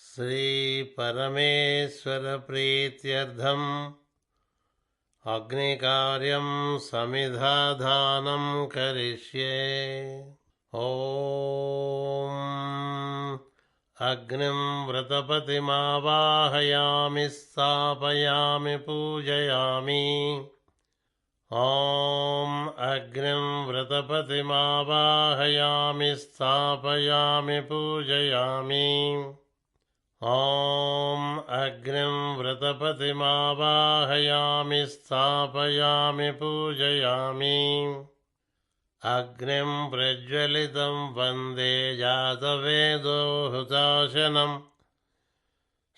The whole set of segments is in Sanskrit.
श्रीपरमेश्वरप्रीत्यर्थम् अग्निकार्यं समिधाधानं करिष्ये। ॐ अग्निं व्रतपतिमावाहयामि स्थापयामि पूजयामि। ॐ अग्निं व्रतपतिमावाहयामि स्थापयामि पूजयामि। ॐ अग्निं व्रतपतिमावाहयामि स्थापयामि पूजयामि। अग्निं प्रज्वलितं वन्दे जातवेदो हुताशनं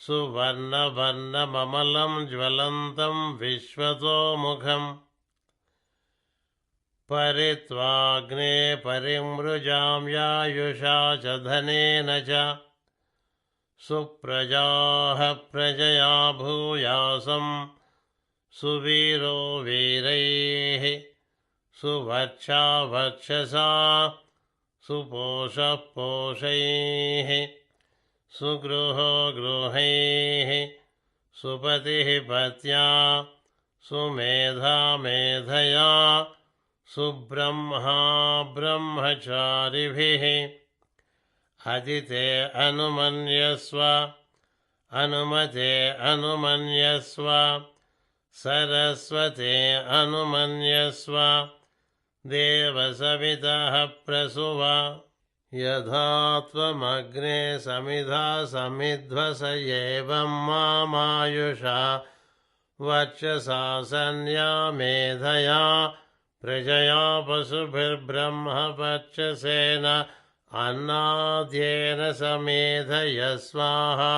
सुवर्णवर्णममलं ज्वलन्तं विश्वतोमुखम् परित्वाग्ने परिमृजां यायुषा च धनेन च सुप्रजाः प्रजया भूयासं सुवीरो वीरैः सुवर्चा वर्चसा सुपोषः पोषैः सुगृहो गृहैः सुपतिः पत्या सुमेधा मेधया सुब्रह्मा ब्रह्मचारिभिः अदिते अनुमन्यस्व अनुमते अनुमन्यस्व सरस्वते अनुमन्यस्व देवसवितः प्रसुव यथा त्वमग्ने समिधा समिध्वस एवं मामायुषा वर्चसा सन्या मेधया प्रजया पशुभिर्ब्रह्मवर्चसेन अन्नाद्येन समेधय स्वाहा।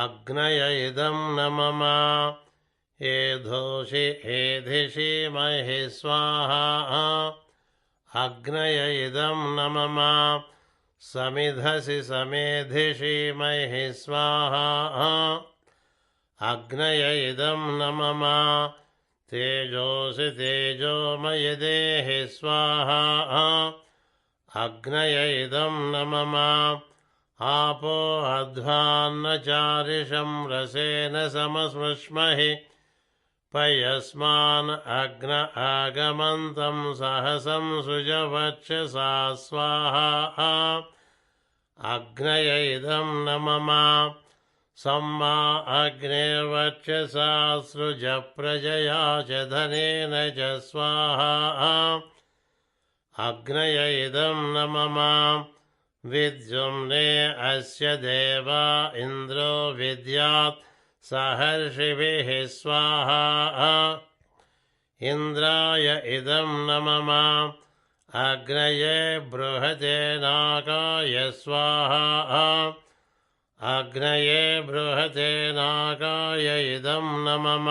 अग्नय इदं न मम एधोषि एधिषि महि स्वाहा। अग्नय इदं न मम समिधसि समेधिषि महि स्वाहा। अग्नय इदं न मम तेजोषि तेजोमय देहि स्वाहा। अग्नय इदं न मम आपो अध्वान्नचारिषं रसेन समस्मृष्महि पयस्मान् अग्न आगमन्तं सहसं सृजवर्चसा स्वाहा। अग्नय इदं न मम सम्मा अग्निर्वर्चसा सृज प्रजया च धनेन च स्वाहा। अग्नय इदं न मम विद्युम्ने अस्य देवा इन्द्रो विद्यात् सहर्षिभिः स्वाहा। इन्द्राय इदं न मम अग्नये बृहते नागाय स्वाहा। अग्नये बृहते नागाय इदं न मम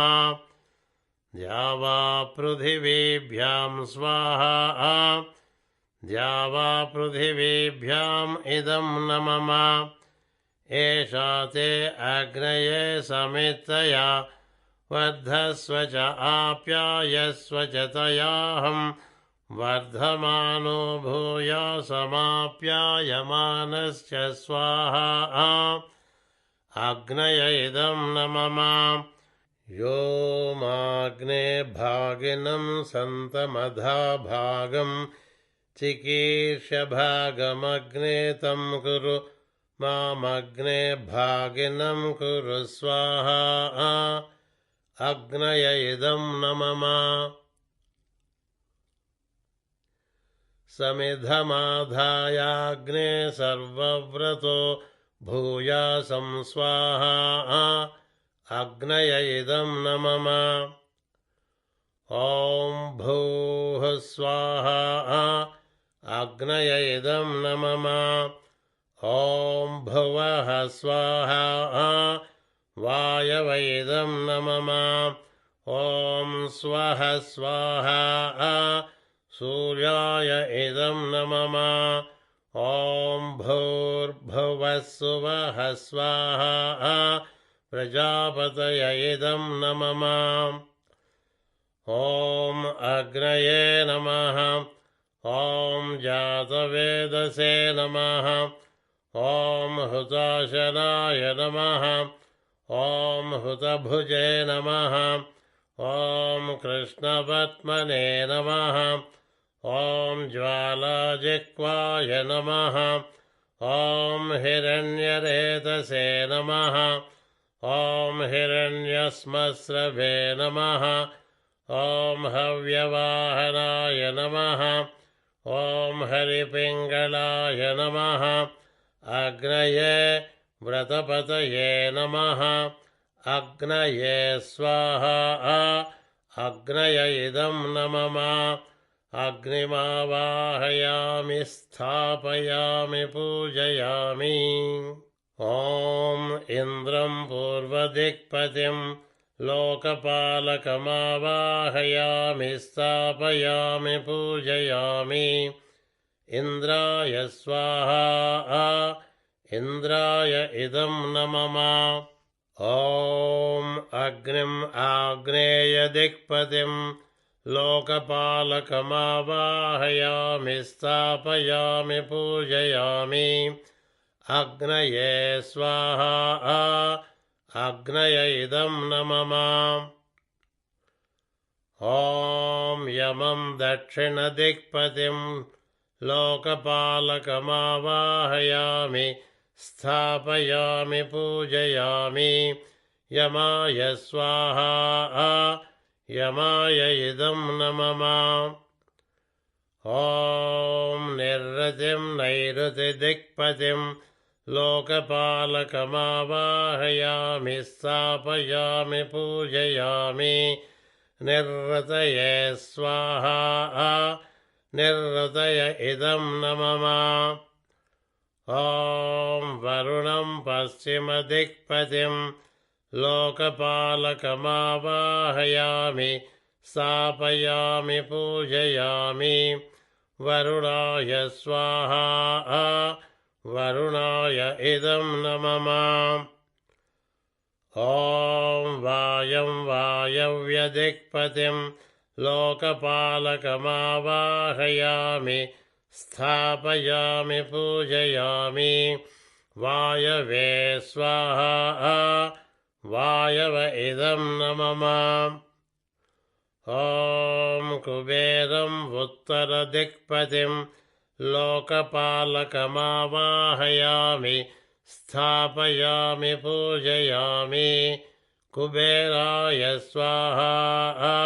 द्यावा पृथिवीभ्यां स्वाहा। द्यावा पृथिवीभ्याम् इदं न मम एषा ते अग्नये समित्तया वर्धस्व च आप्यायस्व च तयाहं वर्धमानो भूया समाप्यायमानश्च स्वाहा। अग्नय इदं न मम यो माग्ने भागिनं सन्तमधा भागं चिकीर्ष्य भागमग्ने तं कुरु मामग्ने भागिनं कुरु स्वाहा। अग्नय इदं न मम समिधमाधायाग्ने सर्वव्रतो भूयासं स्वाहा। अग्नय इदं न मम ॐ भूः स्वाहा। अग्नय इदं न मम ॐ भुवः स्वाहा। वायव इदं न मम ॐ स्वः स्वाहा। सूर्याय इदं न मम ॐ भूर्भुवः सुवः स्वाहा। प्रजापतय इदं न मम ॐ अग्नये नमः ॐ जातवेदसे नमः ॐ हुताशनाय नमः। ॐ हुतभुजे नमः। ॐ कृष्णपद्मने नमः। ॐ ज्वालाजिह्वाय नमः। ॐ हिरण्यरेतसे नमः। ॐ हिरण्यस्मस्रवे नमः। ॐ हव्यवाहनाय नमः। ॐ हरिपिङ्गलाय नमः। अग्नये व्रतपतये नमः। अग्नये स्वाहा। अग्नय इदं न मम। अग्निमावाहयामि स्थापयामि पूजयामि। ॐ इन्द्रं पूर्वदिक्पतिं लोकपालकमावाहयामि स्थापयामि पूजयामि। इन्द्राय स्वाहा। इन्द्राय इदं न मम। ॐ अग्निम् आग्नेयदिक्पतिं लोकपालकमावाहयामि स्थापयामि पूजयामि। अग्नये स्वाहा। अग्नय इदं न मम। ॐ यमं दक्षिणदिक्पतिं लोकपालकमावाहयामि स्थापयामि पूजयामि। यमाय स्वाहा। यमाय इदं न मम। ॐ निरृतिं नैऋतिदिक्पतिं लोकपालकमावाहयामि स्थापयामि पूजयामि। निरृतये स्वाहा। निरृतय इदं न मम। ॐ वरुणं पश्चिमदिक्पतिं लोकपालकमावाहयामि स्थापयामि पूजयामि। वरुणाय स्वाहा। वरुणाय इदं न मम। ॐ वायं वायव्यदिक्पतिं लोकपालकमावाहयामि स्थापयामि पूजयामि। वायवे स्वाहा। वायव इदं न मम। ॐ कुबेरं उत्तरदिक्पतिं लोकपालकमावाहयामि स्थापयामि पूजयामि। कुबेराय स्वाहा।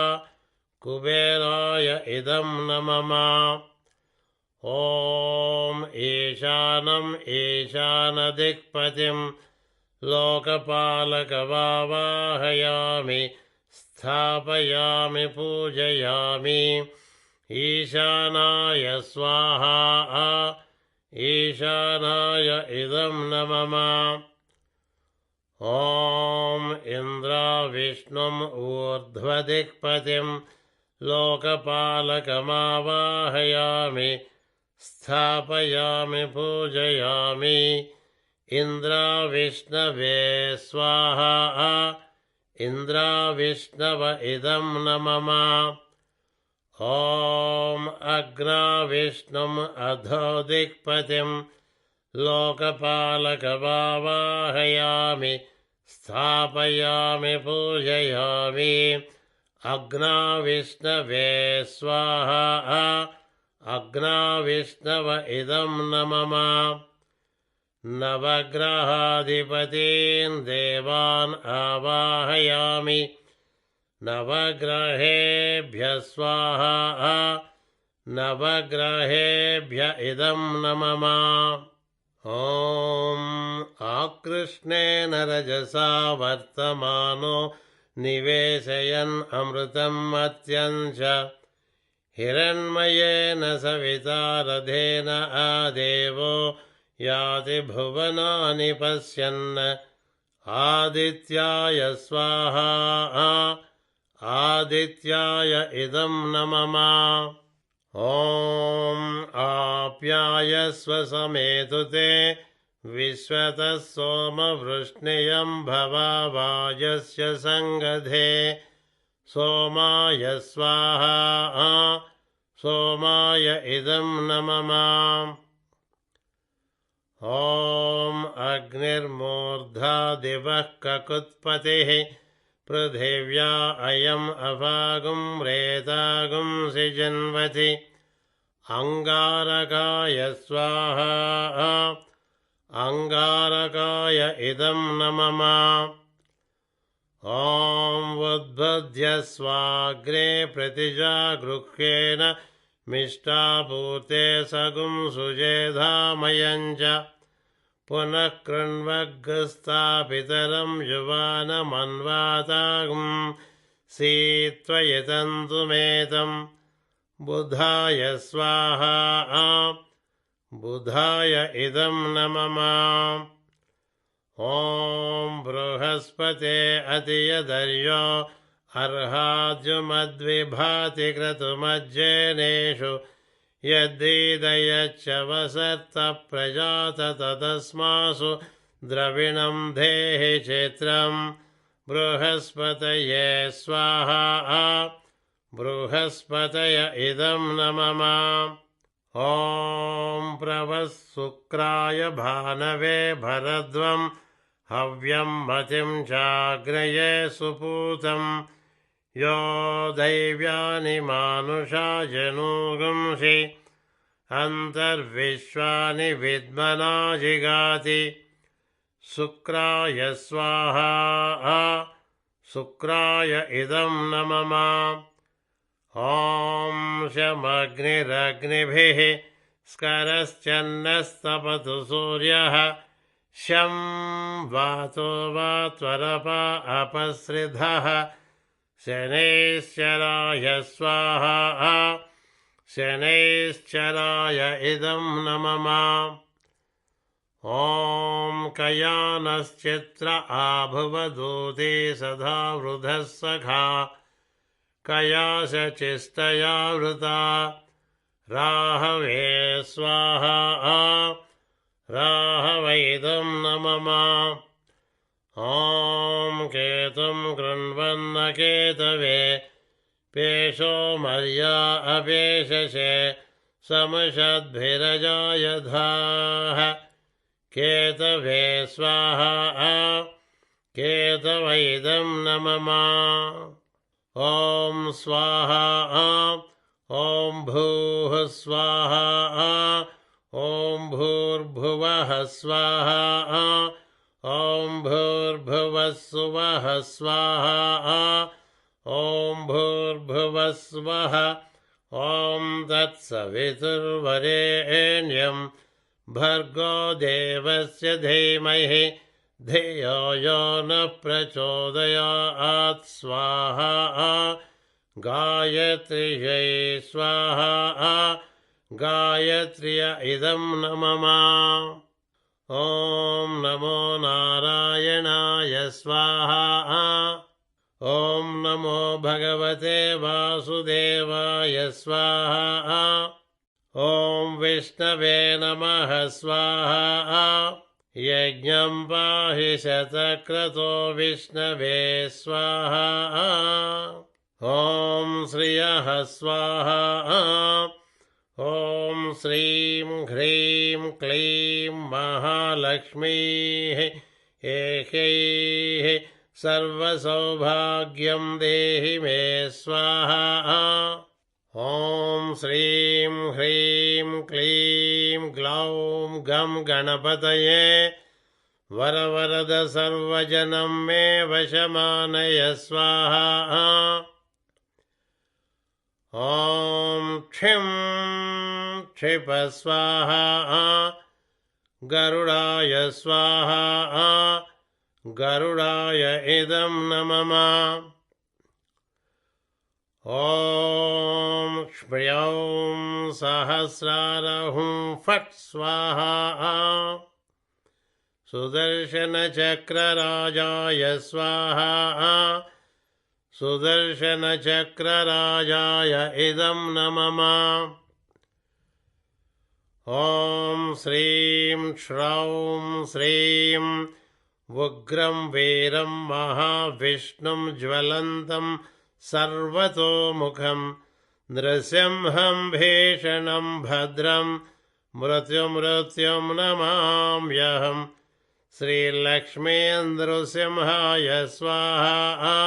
कुबेराय इदं न मम। ॐ ईशानं ईशानदिक्पतिं लोकपालकमावाहयामि स्थापयामि पूजयामि। ईशानाय स्वाहा। ईशानाय इदं न मम। ॐ इन्द्राविष्णुम् ऊर्ध्वदिक्पतिं लोकपालकमावाहयामि स्थापयामि पूजयामि। इन्द्राविष्णवे स्वाहा। इन्द्राविष्णव इदं न मम। ॐ अग्राविष्णुम् अधोदिक्पतिं लोकपालकमावाहयामि स्थापयामि पूजयामि। अग्नाविष्णवे स्वाहा। अग्नाविष्णव इदं न मम। नवग्रहाधिपतीन् देवान् आवाहयामि। नवग्रहेभ्यः स्वाहा। नवग्रहेभ्य इदं न मम। ॐ आकृष्णेन रजसा वर्तमानो निवेशयन् अमृतं मर्त्यं च हिरण्मयेन सविता रथेन आदेवो याति भुवनानि पश्यन्। आदित्याय स्वाहा। आदित्याय इदं न मम। ॐ आप्यायस्व समेतु ते विश्वतः सोमवृष्णियं भवावायस्य संगधे। सोमाय स्वाहा। सोमाय इदं न मम। ॐ अग्निर्मूर्धा दिवः ककुत्पतिः पृथिव्या अयम् अभागुं रेतागुं सिजन्वति अंगारकाय स्वाहा अंगारकाय इदं न मम ॐ उद्बुध्य स्वाग्रे प्रतिजागृह्येन मिष्टापूते सगुं सुजेधामयञ्च पुनः कृण्वग्रस्तापितरं युवानमन्वातागुं सीत्वयतन्तुमेतं बुधाय स्वाहा बुधाय इदं न मम ॐ बृहस्पते अतियदर्यो अर्हाद्युमद्विभाति क्रतुमज्जेनेषु यद्दीदयच्च वसर्त प्रजात तदस्मासु द्रविणं धेहि चित्रं बृहस्पतये स्वाहा बृहस्पतय इदं न मम ॐ प्रवः शुक्राय भानवे भरद्वं हव्यं मतिं चाग्नये सुपूतं यो दैव्यानि मानुषाजनूगुंषि अन्तर्विश्वानि विद्मना जिगाति शुक्राय स्वाहा शुक्राय इदं न मम ॐ शमग्निरग्निभिः स्करश्चन्नस्तपतु सूर्यः शं वातो वा त्वरप अपसृधः शनैश्चराय स्वाहा शनैश्चराय इदं न मम ॐ कयानश्चित्र आभुवदूते सदा वृधः सखा कयाशचिस्तया वृता राहवे स्वाहा राहवैदं न मम ॐ केतुं कृण्वन्न केतवे पेशो मर्या अपेशसे समशद्भिरजायधाः केतवे स्वाहा केतवैदं न मम ॐ स्वाहा ॐ भूः स्वाहा ॐ भूर्भुवः स्वाहा ॐ भूर्भुवः सुवः स्वाहा ॐ भूर्भुवः स्वः ॐ तत्सवितुर्वरेण्यं भर्गो देवस्य धीमहि धियो यो न प्रचोदयात् स्वाहा गायत्र्यै स्वाहा गायत्र्य इदं न मम ॐ नमो नारायणाय स्वाहा ॐ नमो भगवते वासुदेवाय स्वाहा ॐ विष्णवे नमः स्वाहा यज्ञं पाहि शतक्रतो विष्णवे स्वाहा ॐ श्रियः स्वाहा ॐ श्रीं ह्रीं क्लीं महालक्ष्मीः ऐह्यैः सर्वसौभाग्यं देहि मे स्वाहा ॐ श्रीं ह्रीं क्लीं ग्लौं गं गणपतये वरवरद सर्वजनं मे वशमानय स्वाहा ॐ क्षिं क्षिप स्वाहा गरुडाय स्वाहा गरुडाय इदं न मम ॐ क्ष्म्यौं सहस्रारहुं फट् स्वाहा सुदर्शनचक्रराजाय स्वाहा सुदर्शनचक्रराजाय इदं न मम ॐ श्रीं श्रौं श्रीं उग्रं वीरं महाविष्णुं ज्वलन्तं सर्वतोमुखं नृसिंहं भीषणं भद्रं मृत्युं नमाम्यहम् श्रीलक्ष्मी नृसिंहाय स्वाहा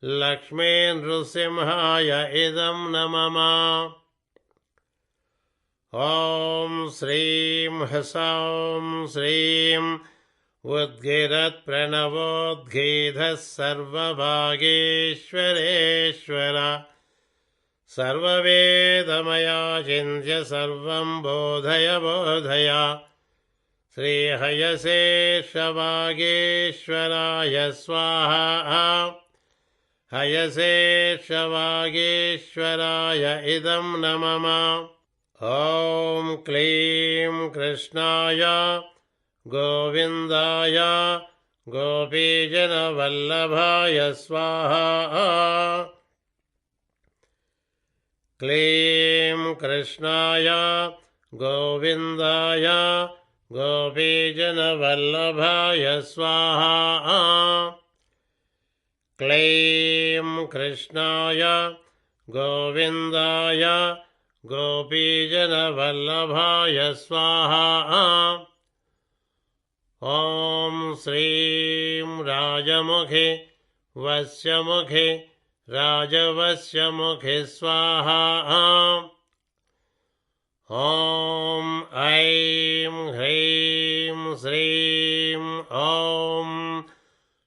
लक्ष्मी नृसिंहाय इदं नमः ॐ श्रीं ह्सौं श्रीं उद्गिरत्प्रणवोद्गीधः सर्वभागेश्वरेश्वर सर्ववेदमया चिन्त्य सर्वं बोधय बोधय श्रीहयसेशवागेश्वराय स्वाहा हयसेशवागेश्वराय इदं नमः ॐ क्लीं कृष्णाय गोविन्दाय गोपीजनवल्लभाय स्वाहा क्लीं कृष्णाय गोविन्दाय गोपीजनवल्लभाय स्वाहा क्लीं कृष्णाय गोविन्दाय गोपीजनवल्लभाय स्वाहा ॐ श्रीं राजमुखे वस्यमुखे राजवस्यमुखे स्वाहा ॐ ऐं ह्रीं श्रीं ॐ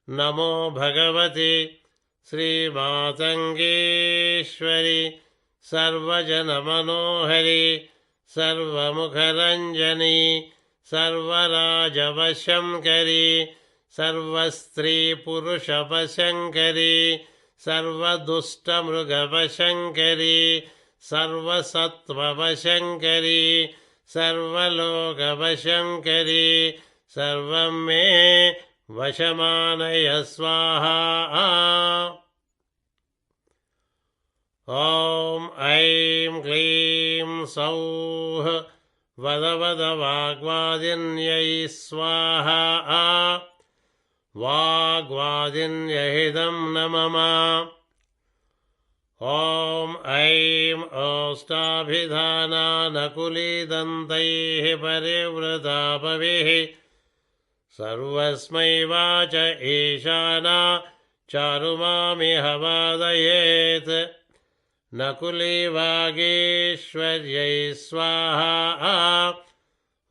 नमो भगवति श्रीमातङ्गेश्वरि सर्वजनमनोहरि सर्वमुखरञ्जनि सर्वराजवशङ्करि सर्वस्त्रीपुरुषवशङ्करि सर्वदुष्टमृगवशङ्करि सर्वसत्त्ववशङ्करि सर्वलोकवशङ्करि सर्वं मे वशमानय स्वाहा ॐ ऐं क्लीं सौः वदवदवाग्वादिन्यै स्वाहा वाग्वादिन्यहिदं नमः ॐ ऐं ओष्टाभिधानानकुलीदन्तैः परिवृतापविः सर्वस्मै वाच ईशाना चारुमामिह वादयेत् नकुली वागीश्वर्यै स्वाहा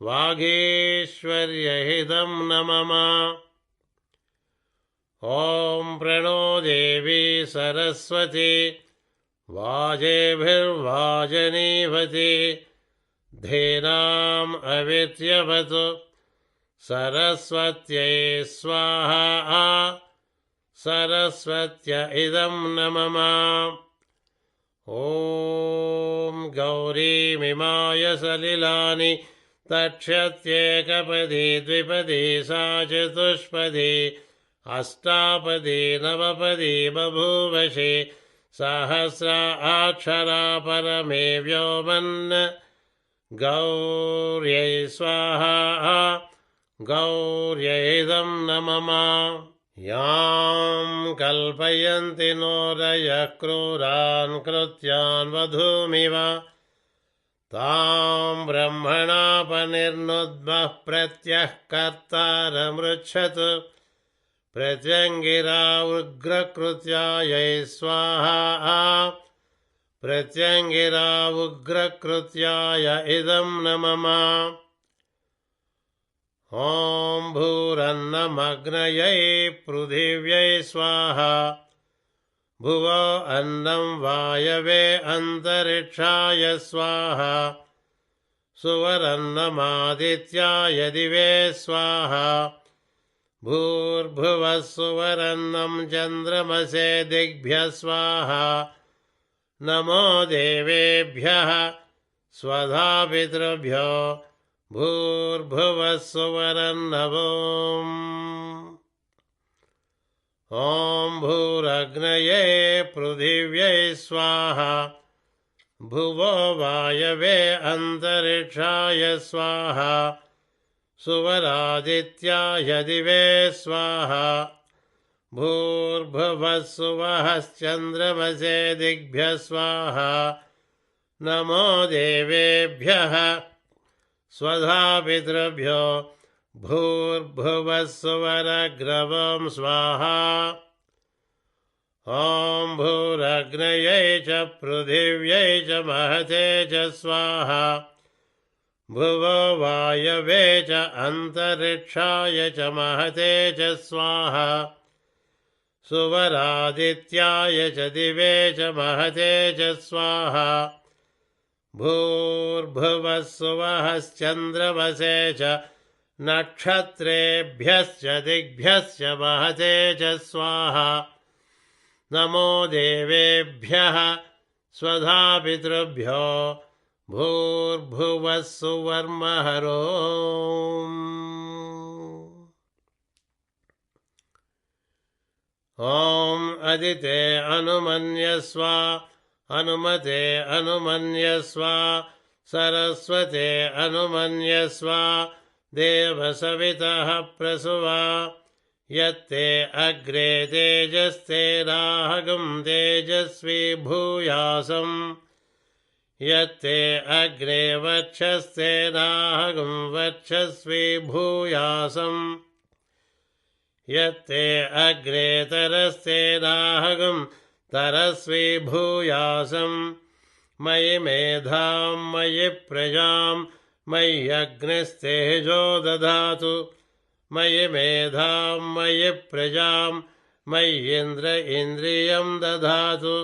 वागीश्वर्यहिदं नमः ॐ प्रणो देवी सरस्वती वाजेभिर्वाजनीवति धेनाम् अवित्यवतु सरस्वत्यै स्वाहा सरस्वत्य इदं नमः ॐ गौरीमिमाय सलिलानि तक्षत्येकपदी द्विपदी सा चतुष्पदी अष्टापदी नवपदी बभूवशे सहस्राक्षरा परमे व्योमन् गौर्यै स्वाहा गौर्यैदं नमः यां कल्पयन्ति नोरयः क्रूरान् कृत्यान् वधूमिव तां ब्रह्मणापनिर्नुद्मः प्रत्यः कर्तारमृच्छतु प्रत्यङ्गिरा उग्रकृत्यायै स्वाहा प्रत्यङ्गिरा उग्रकृत्याय इदं नमः ॐ भूरन्नमग्नयै पृथिव्यै स्वाहा भुवो अन्नं वायवे अन्तरिक्षाय स्वाहा सुवरन्नमादित्याय दिवे स्वाहा भूर्भुवः सुवरन्नं चन्द्रमसे दिग्भ्यः स्वाहा नमो देवेभ्यः स्वधा पितृभ्यो भूर्भुवः सुवरन्नवोम् ॐ भूरग्नये पृथिव्यै स्वाहा भुवो वायवे अन्तरिक्षाय स्वाहा सुवरादित्याय दिवे स्वाहा भूर्भुवः सुवहश्चन्द्रमसे दिग्भ्यः स्वाहा नमो देवेभ्यः स्वधा पितृभ्यो भूर्भुवः सुवरग्रवं स्वाहा ॐ भूरग्नये च पृथिव्यै च महते च स्वाहा भुवो वायवे च अन्तरिक्षाय च महते च स्वाहा सुवरादित्याय च दिवे च महते च स्वाहा भूर्भुवः सुवहश्चन्द्रमसे च नक्षत्रेभ्यश्च दिग्भ्यश्च महते च स्वाहा नमो देवेभ्यः स्वधा पितृभ्यो भूर्भुवः सुवर्महरो ॐ अदिते अनुमन्यस्व अनुमते अनुमन्यस्व सरस्वते अनुमन्यस्व देवसवितः प्रसुवा यत्ते अग्रे तेजस्ते राहगं तेजस्वी भूयासम् यत्ते अग्रे वक्षस्ते राहगं वक्षस्वी भूयासम् यत्ते अग्रे तरस्ते राहगं तरस्वी भूयासम् मयि मेधां मयि प्रजां मय्यग्निस्तेजो दधातु मयि मेधां मयि प्रजां मय्येन्द्र इन्द्रियं दधातु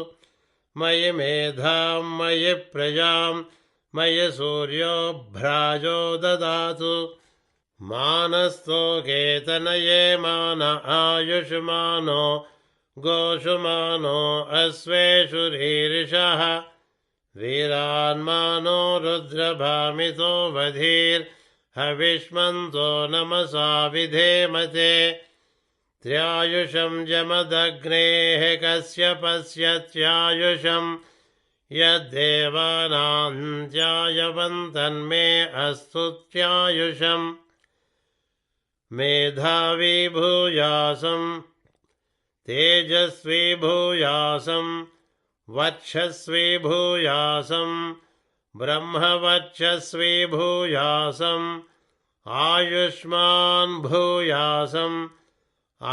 मयि मेधां मयि प्रजां मयि सूर्यो भ्राजो ददातु मानस्तोकेतनये मान आयुष्मानो गोषुमानो अश्वेषु रीरिषः वीरान्मानो रुद्रभामितो वधीर्हविष्मन्तो नमसा विधेमते त्र्यायुषं जमदग्नेः कश्यपस्य त्यायुषं यद्देवानान्त्यायवन्तन्मे अस्तु त्यायुषम् मेधावी भूयासं तेजस्वी भूयासं वर्चस्वी भूयासं ब्रह्मवर्चस्वी भूयासं आयुष्मान् भूयासं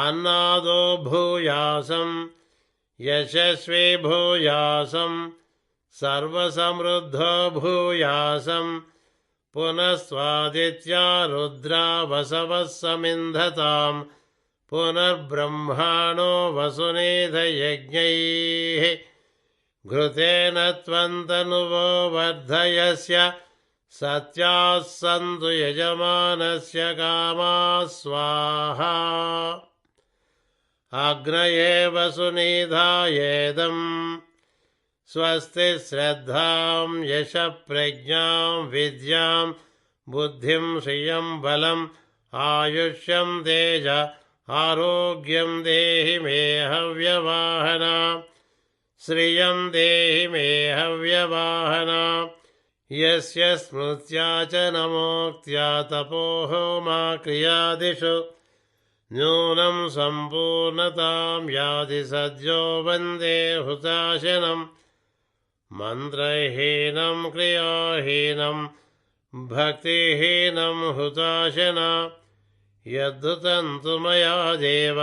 अन्नादो भूयासं यशस्वी भूयासं सर्वसमृद्धो भूयासं पुनस्त्वादित्या रुद्रा वसवः समिन्धताम् पुनर्ब्रह्माणो वसुनीधयज्ञैः घृतेन त्वन्तनुवो वर्धयस्य सत्याः सन्तु यजमानस्य कामाः स्वाहा अग्नये वसुनीधायेदम् स्वस्ति श्रद्धां यशप्रज्ञां विद्यां बुद्धिं श्रियं बलम् आयुष्यं तेज आरोग्यं देहि मे हव्यवाहना श्रियं देहि मे हव्यवाहना यस्य स्मृत्या च नमोक्त्या तपोहोमा क्रियादिषु न्यूनं सम्पूर्णतां याति सद्यो वन्दे हुताशनम् मन्त्रहीनं क्रियाहीनं भक्तिहीनं हुताशना यद्धुतं तु मया देव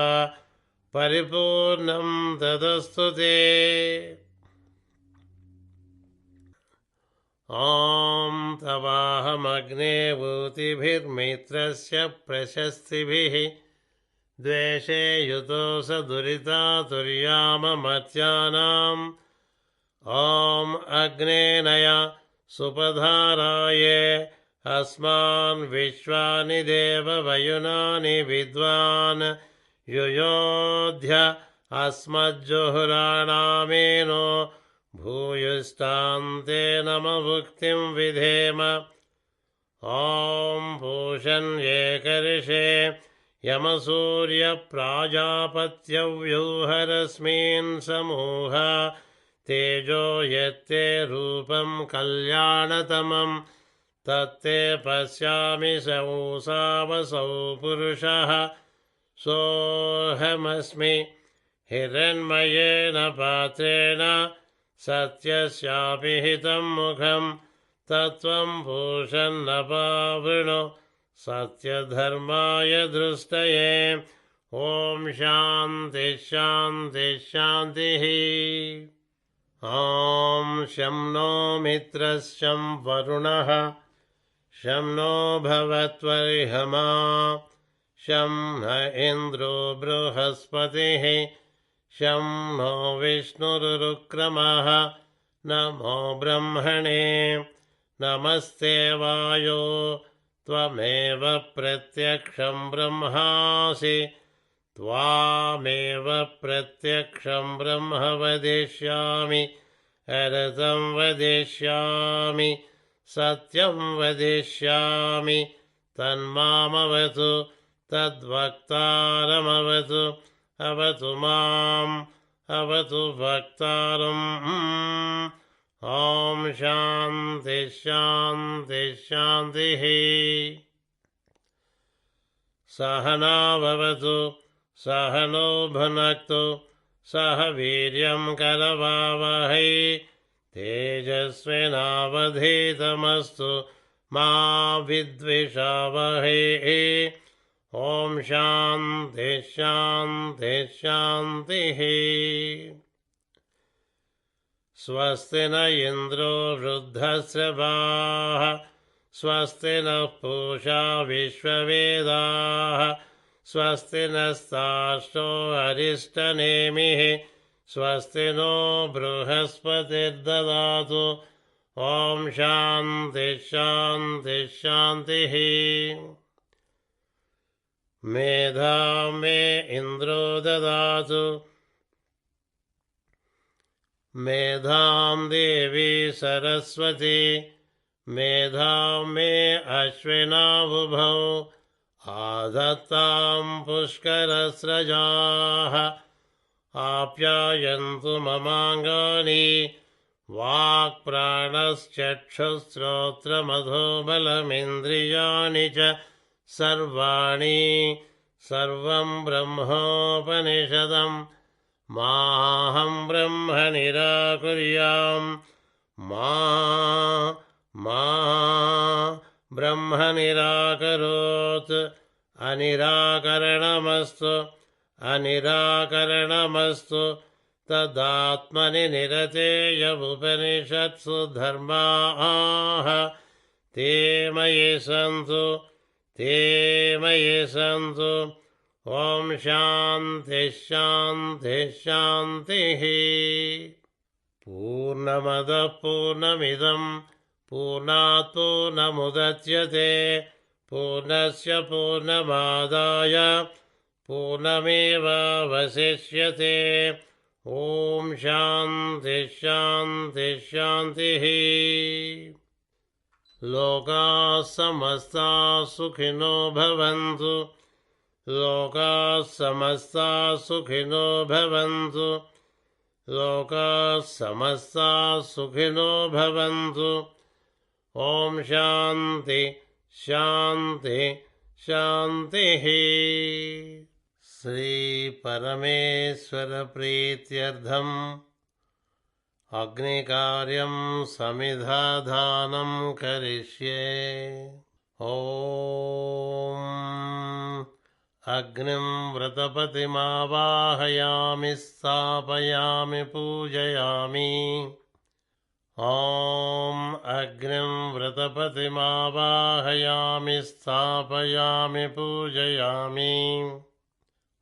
परिपूर्णं तदस्तु ते ॐ तवाहमग्ने भूतिभिर्मित्रस्य प्रशस्तिभिः द्वेषे युतोऽस दुरितातुर्याममर्त्यानाम् ॐ अग्ने नय सुपधाराये अस्मान् विश्वानि देववयुनानि विद्वान् युयोध्य अस्मज्जुहुराणामेनो भूयुष्टान्ते नमभुक्तिं विधेम ॐ पूषण्येकर्षे यमसूर्यप्राजापत्यव्यूहरश्मीन् समूह तेजो यत्ते रूपं कल्याणतमं तत्ते पश्यामि सौसावसौ पुरुषः सोऽहमस्मि हिरण्मयेन पात्रेण सत्यस्यापि हितं मुखं तत्त्वं भूषन्नपावृणु सत्यधर्माय दृष्टये। ॐ शान्ति शान्ति शान्तिः। ॐ शं नो मित्रः शं वरुणः शं नो भवत्वर्यमा शं न इन्द्रो बृहस्पतिः शं नो विष्णुरुक्रमः। नमो ब्रह्मणे नमस्ते वायो त्वमेव प्रत्यक्षं ब्रह्मासि त्वामेव प्रत्यक्षं ब्रह्म वदिष्यामि अरतं वदिष्यामि सत्यं वदिष्यामि तन्मामवतु तद्वक्तारमवतु अवतु माम् अवतु वक्तारम्। ॐ शान्ति शान्ति शान्तिः। सहना भवतु सहनो भुनक्तु सह वीर्यं करवावहै तेजस्विनावधीतमस्तु मा विद्विषावहै। ॐ शान्ति शान्ति शान्तिः। स्वस्ति न इन्द्रो वृद्धश्रवाः स्वस्ति नः पूषा विश्ववेदाः स्वस्ति नस्तार्क्ष्यो अरिष्टनेमिः स्वस्ति नो बृहस्पतिर्ददातु। ॐ शान्ति शान्ति शान्तिः। मेधां मे इन्द्रो ददातु मेधां देवी सरस्वती मेधां मे अश्विनावुभौ आधत्तां पुष्करस्रजाः आप्यायन्तु ममाङ्गानि वाक्प्राणश्चक्षुश्रोत्रमधोबलमिन्द्रियाणि च सर्वाणि सर्वं ब्रह्मोपनिषदम् माहं ब्रह्म निराकुर्याम् मा ब्रह्म निराकरोत् अनिराकरणमस्तु अनिराकरणमस्तु तदात्मनि निरतेयमुपनिषत्सु धर्माः ते मयि सन्तु ते मयि सन्तु। ॐ शान्ति शान्ति शान्तिः। पूर्णमदः पूर्णमिदं पूर्णात् पूर्णमुदच्यते पूर्णस्य पूर्णमादाय पूर्णमेवावशिष्यते। ॐ शान्ति शान्ति शान्तिः। लोकाः समस्ताः सुखिनो भवन्तु लोकाः समस्ताः सुखिनो भवन्तु लोकाः समस्ताः सुखिनो भवन्तु। ॐ शान्ति शान्ति शान्तिः। श्रीपरमेश्वरप्रीत्यर्थम् अग्निकार्यं समिधाधानं करिष्ये। ॐ अग्निं व्रतपतिमावाहयामि स्थापयामि पूजयामि। ॐ अग्निं व्रतपतिमावाहयामि स्थापयामि पूजयामि।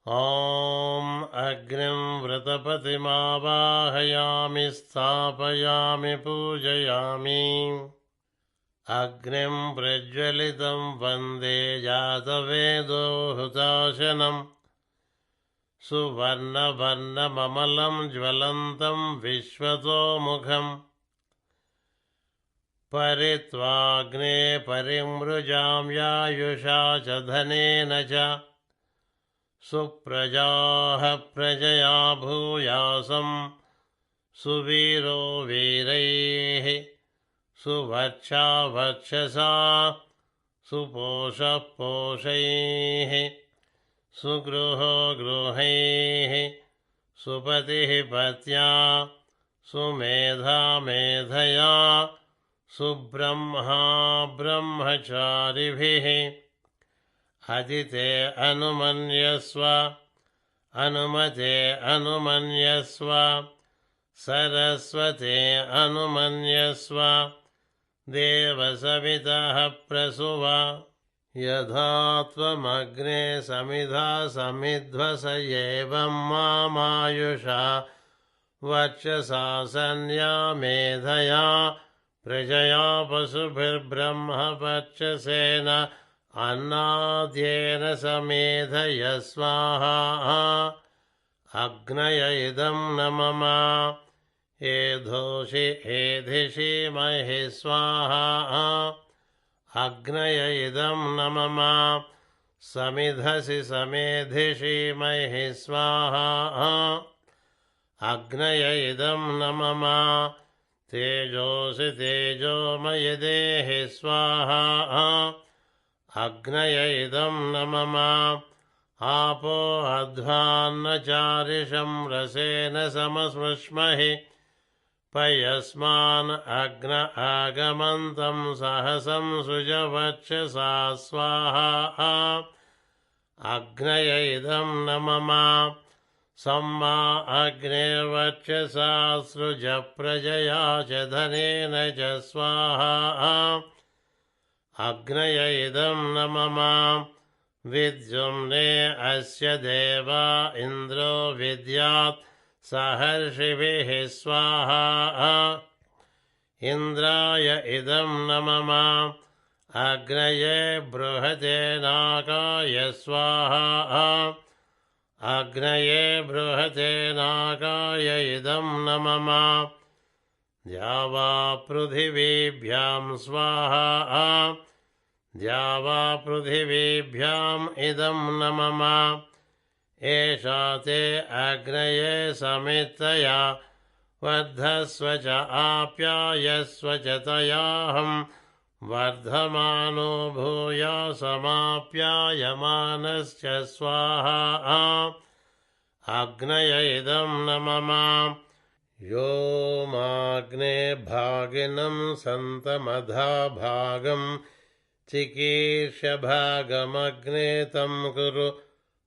ॐ अग्निं व्रतपतिमावाहयामि स्थापयामि पूजयामि। अग्निं प्रज्वलितं वन्दे जातवेदो हुताशनं सुवर्णवर्णममलं ज्वलन्तं विश्वतोमुखम् परित्वाग्ने परिमृजां यायुषा च धनेन च सुप्रजाः प्रजया भूयासं सुवीरो वीरैः सुवक्षा वक्षसा सुपोषः पोषैः सुगृहो गृहैः सुपतिः पत्या सुमेधा मेधया सुब्रह्मा ब्रह्मचारिभिः अदिते अनुमन्यस्व अनुमते अनुमन्यस्व सरस्वते अनुमन्यस्व देवसवितः प्रसुव यथा त्वमग्ने समिधा समिध्वस एवं मामायुषा वर्चसा सन्या मेधया प्रजया पशुभिर्ब्रह्मवर्चसेन अन्नाद्येन समेधय स्वाहा अग्नय इदं न मम एधोषि एधिषि महि स्वाहा अग्नय इदं न मम समिधसि समेधिषि महि स्वाहा अग्नय इदं न मम तेजोषि तेजोमय देहि स्वाहा अग्नय इदं न मम आपो अध्वान्नचारिषं रसेन समस्मृष्महि पयस्मान् अग्न आगमन्तं सहसं सृजवर्चसा स्वाहा अग्नय इदं न मम सम्मा अग्नेर्वर्चसा सृज प्रजया च धनेन च स्वाहा अग्नय इदं न मम विद्युम्ने अस्य देवा इन्द्रो विद्यात् सहर्षिभिः स्वाहा इन्द्राय इदं न मम अग्नये बृहते नागाय स्वाहा अग्नये बृहते नागाय इदं न मम द्यावा पृथिवीभ्यां स्वाहा द्यावा पृथिवीभ्याम् इदं न मम एषा ते अग्नये समित्तया वर्धस्व च आप्यायस्व च तयाहं वर्धमानो भूया समाप्यायमानश्च स्वाहा अग्नय इदं न मम यो माग्ने भागिनं सन्तमधा भागं चिकीर्ष्य भागमग्ने तं कुरु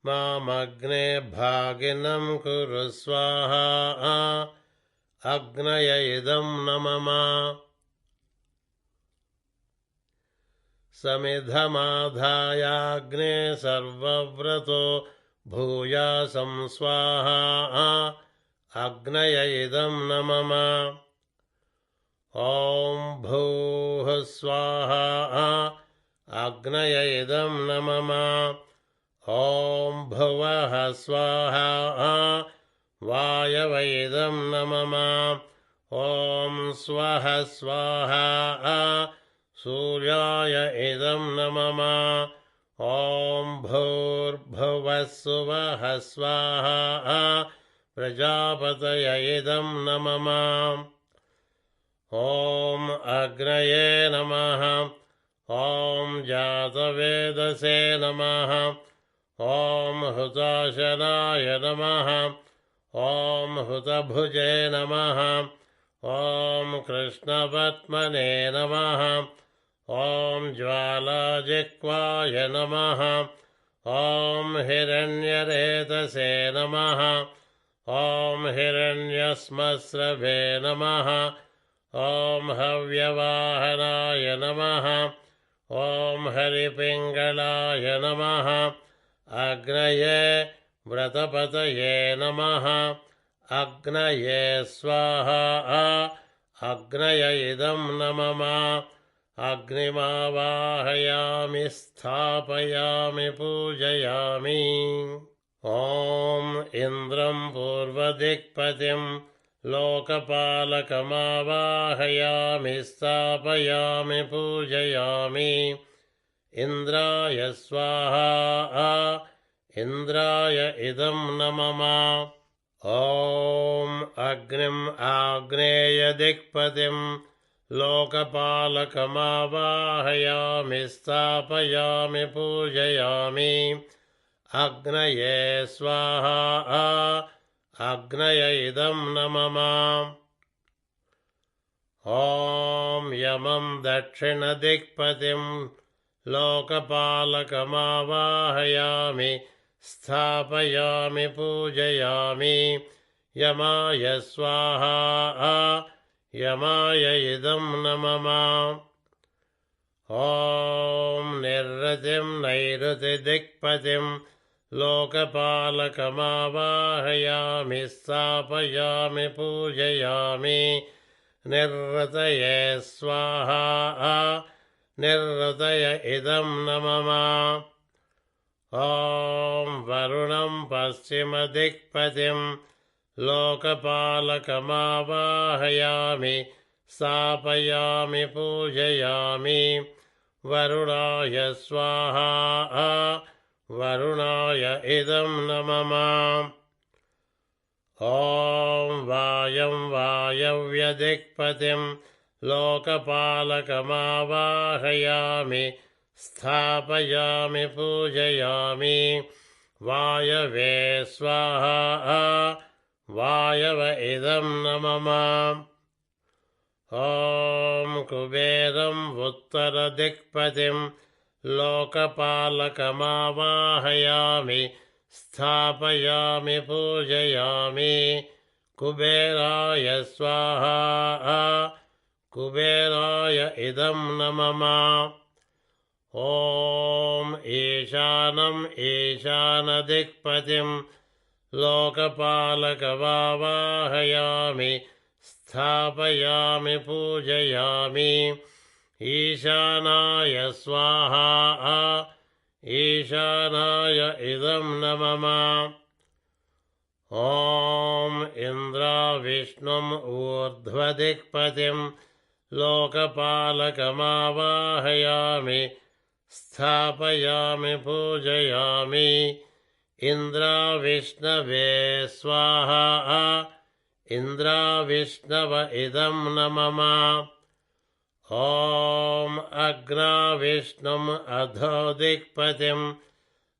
मामग्ने भागिनं कुरु स्वाहा अग्नय इदं न मम समिधमाधायाग्ने सर्वव्रतो भूयासं स्वाहा अग्नय इदं न मम ॐ भूः स्वाहा अग्नय इदं न मम ॐ भुवः स्वाहा वायव इदं न मम ॐ स्वः स्वाहा सूर्याय इदं न मम ॐ भूर्भुवः सुवः स्वाहा प्रजापतय इदं न मम ॐ अग्नये नमः ॐ जातवेदसे नमः ॐ हुताशनाय नमः ॐ हुतभुजे नमः ॐ कृष्णपद्मने नमः ॐ ज्वालाजिह्वाय नमः ॐ हिरण्यरेतसे नमः ॐ हिरण्यस्मस्रवे नमः ॐ हव्यवाहनाय नमः ॐ हरिपिङ्गलाय नमः अग्नये व्रतपतये नमः अग्नये स्वाहा अग्नय इदं न मम अग्निमावाहयामि स्थापयामि पूजयामि ॐ इन्द्रं पूर्वदिक्पतिं लोकपालकमावाहयामि स्थापयामि पूजयामि इन्द्राय स्वाहा इन्द्राय इदं न मम ॐ अग्निम् आग्नेयदिक्पतिं लोकपालकमावाहयामि स्थापयामि पूजयामि अग्नये स्वाहा अग्नय इदं न मम ॐ यमं दक्षिणदिक्पतिं लोकपालकमावाहयामि स्थापयामि पूजयामि यमाय स्वाहा यमाय इदं न मम ॐ निर्रतिं नैऋतिदिक्पतिं लोकपालकमावाहयामि स्थापयामि पूजयामि निर्रतये स्वाहा निर्रतय इदं न मम ॐ वरुणं पश्चिमदिक्पतिं लोकपालकमावाहयामि स्थापयामि पूजयामि वरुणाय स्वाहा वरुणाय इदं न मम ॐ वायं वायव्यदिक्पतिं लोकपालकमावाहयामि स्थापयामि पूजयामि वायवे स्वाहा वायव इदं न मम ॐ कुबेरं उत्तरदिक्पतिं लोकपालकमावाहयामि स्थापयामि पूजयामि कुबेराय स्वाहा कुबेराय इदं न मम ॐ ईशानं ईशानदिक्पतिं लोकपालकमावाहयामि स्थापयामि पूजयामि ईशानाय स्वाहा ईशानाय इदं न मम ॐ इन्द्राविष्णुम् ऊर्ध्वदिक्पतिं लोकपालकमावाहयामि स्थापयामि पूजयामि इन्द्राविष्णवे स्वाहा इन्द्राविष्णव इदं न मम ॐ अग्राविष्णुम् अधोदिक्पतिं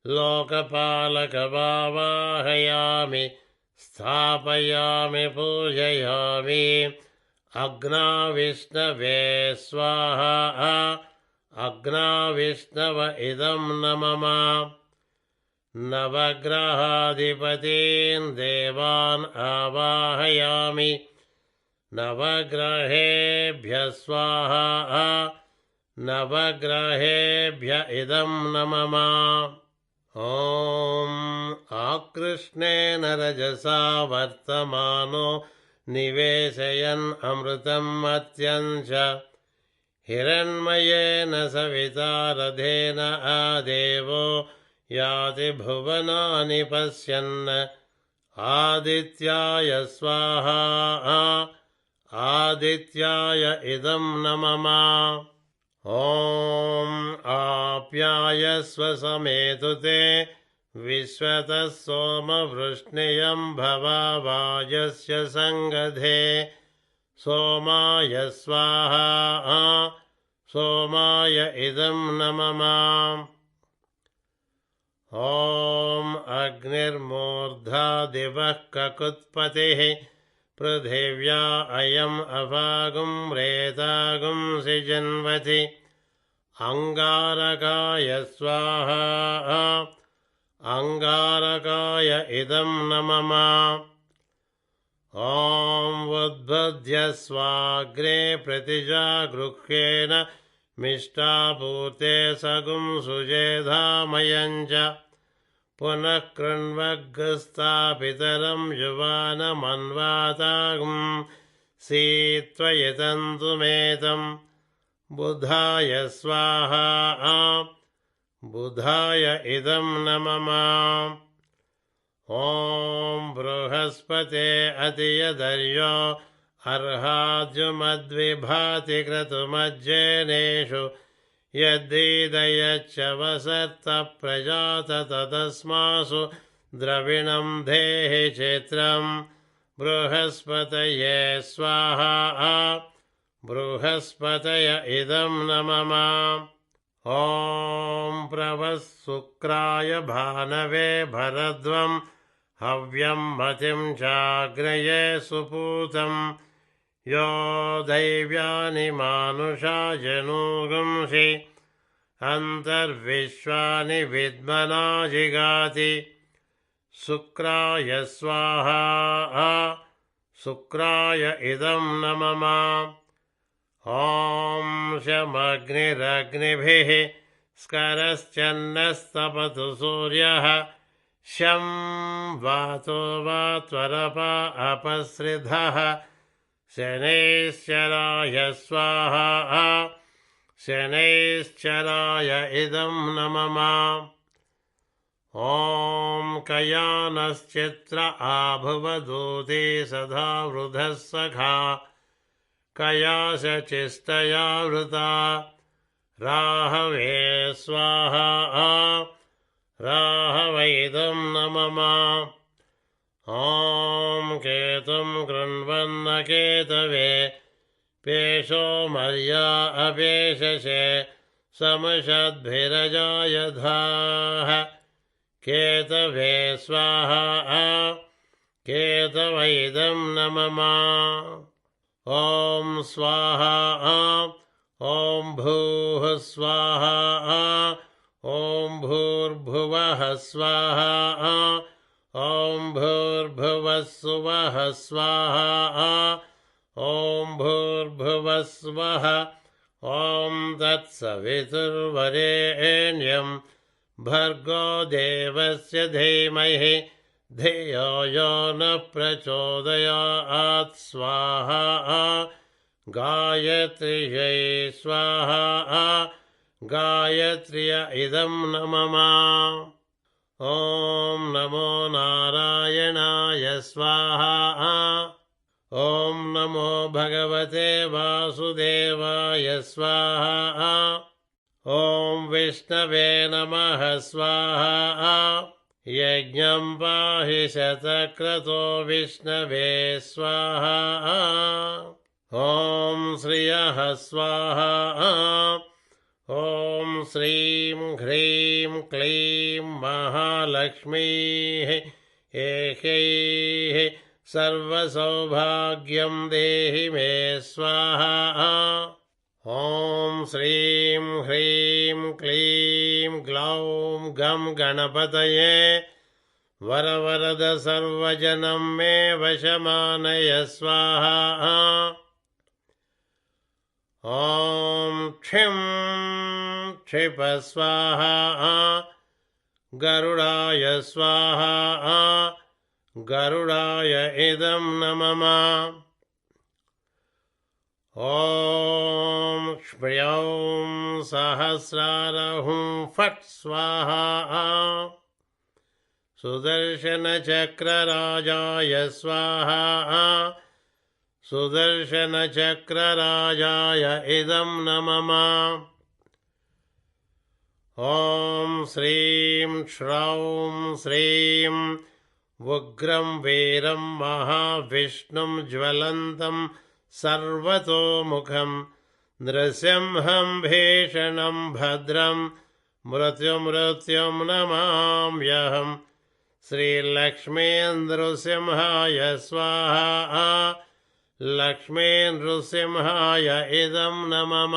लोकपालकमावाहयामि स्थापयामि पूजयामि अग्नाविष्णवे स्वाहा अग्नाविष्णव इदं न मम नवग्रहाधिपतीन् देवान् आवाहयामि नवग्रहेभ्यः स्वाहा नवग्रहेभ्य इदं न मम ॐ आकृष्णेन रजसा वर्तमानो निवेशयन् अमृतं मर्त्यं च हिरण्मयेन सविता रथेन आदेवो याति भुवनानि पश्यन् आदित्याय स्वाहा आदित्याय इदं न मम ॐ आप्यायस्व समेतु ते विश्वतः सोमवृष्णियं भवावायस्य संगधे सोमाय स्वाहा सोमाय इदं न मम ॐ अग्निर्मूर्धा दिवः ककुत्पतिः पृथिव्या अयम् अभागुं रेतागुं सिजन्वति अंगारकाय स्वाहा अंगारकाय इदं न मम ॐ उद्बुद्ध्य स्वाग्रे प्रतिजागृह्येन मिष्टापूते सगुं सुजेधामयं च पुनः कृण्वग्स्थापितरं युवानमन्वातागुं सीत्वयतन्तुमेतं बुधाय स्वाहा बुधाय इदं न मम ॐ बृहस्पते अतियदर्यो अर्हाद्युमद्विभाति क्रतुमज्जेनेषु यद्दीदयच्च वसर्त प्रजात तदस्मासु द्रविणं देहि चित्रं बृहस्पतये स्वाहा बृहस्पतय इदं न मम ॐ प्रवः शुक्राय भानवे भरद्वं हव्यं मतिं चाग्रये सुपूतं यो दैव्यानि मानुषाजनूगुंषि अन्तर्विश्वानि विद्मना जिगाति शुक्राय स्वाहा शुक्राय इदं न मम ॐ शमग्निरग्निभिः स्करश्चन्नस्तपतु सूर्यः शं वातो वात्वरपा अपसृधः शनैश्चराय स्वाहा शनैश्चराय इदं न मम ॐ कयानश्चित्र आभुवदूते सदा वृधः सखा कयाशचिष्टया वृता राहवे स्वाहा राहवैदं न मम ॐ केतुं कृण्वन्न केतवे पेशो मर्या अपेशसे समषद्भिरजायधाः केतवे स्वाहा केतवैदं न मम ॐ स्वाहा ॐ भूः स्वाहा ॐ भूर्भुवः स्वाहा ॐ भूर्भुवः सुवः स्वाहा ॐ भूर्भुवः स्वः ॐ तत्सवितुर्वरेण्यं भर्गो देवस्य धीमहि धियो यो न प्रचोदयात् स्वाहा गायत्र्यै स्वाहा गायत्र्य इदं न मम ॐ नमो नारायणाय स्वाहा ॐ नमो भगवते वासुदेवाय स्वाहा ॐ विष्णवे नमः स्वाहा यज्ञं पाहि शतक्रतो विष्णवे स्वाहा ॐ श्रियः स्वाहा ॐ श्रीं ह्रीं क्लीं महालक्ष्मीः ऐह्यैः सर्वसौभाग्यं देहि मे स्वाहा ॐ श्रीं ह्रीं क्लीं ग्लौं गं गणपतये वरवरद सर्वजनं मे वशमानय स्वाहा ॐ क्षिं क्षिप स्वाहा गरुडाय स्वाहा गरुडाय इदं न मम ॐ क्ष्म्यौं सहस्रारहुं फट् स्वाहा सुदर्शनचक्रराजाय स्वाहा सुदर्शनचक्रराजाय इदं न मम ॐ श्रीं श्रौं श्रीं उग्रं वीरं महाविष्णुं ज्वलन्तं सर्वतोमुखं नृसिंहं भीषणं भद्रं मृत्युं नमाम्यहं श्रीलक्ष्मीनृसिंहाय स्वाहा लक्ष्मीनृसिंहाय इदं न मम